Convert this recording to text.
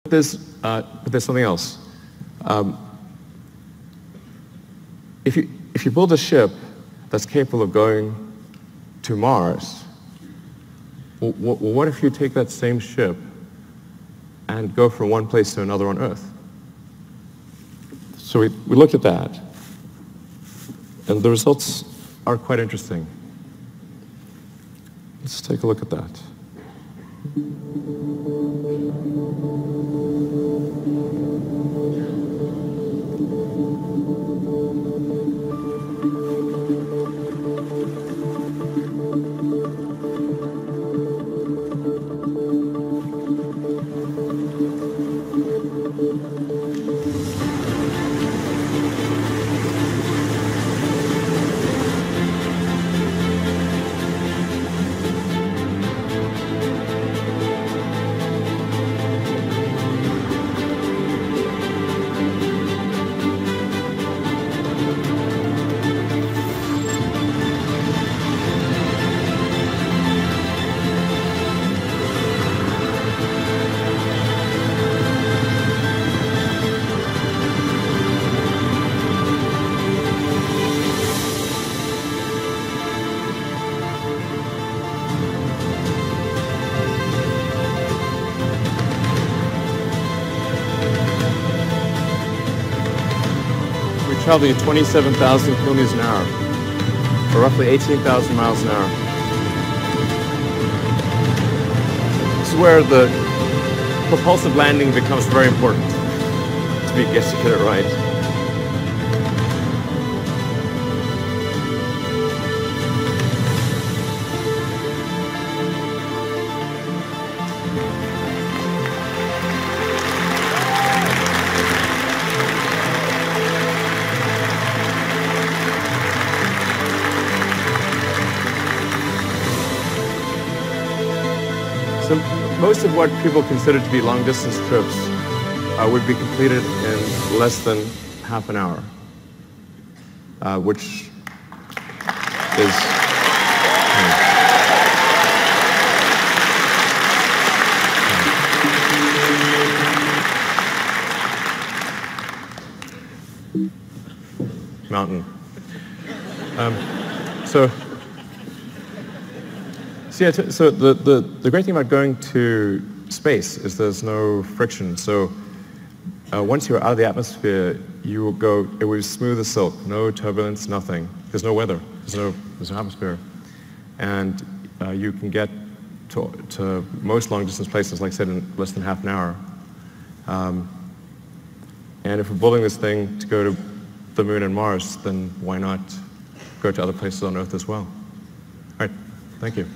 But there's something else. If you build a ship that's capable of going to Mars, what if you take that same ship and go from one place to another on Earth? So we looked at that, and the results are quite interesting. Let's take a look at that. Traveling at 27,000 kilometers an hour, or roughly 18,000 miles an hour. This is where the propulsive landing becomes very important to get it right. So most of what people consider to be long-distance trips would be completed in less than half an hour, which is mountain. So the great thing about going to space is there's no friction. So once you're out of the atmosphere, you will go, it was smooth as silk, no turbulence, nothing. There's no weather, there's no atmosphere. And you can get to most long distance places, like I said, in less than half an hour. And if we're building this thing to go to the moon and Mars, then why not go to other places on Earth as well? All right, thank you.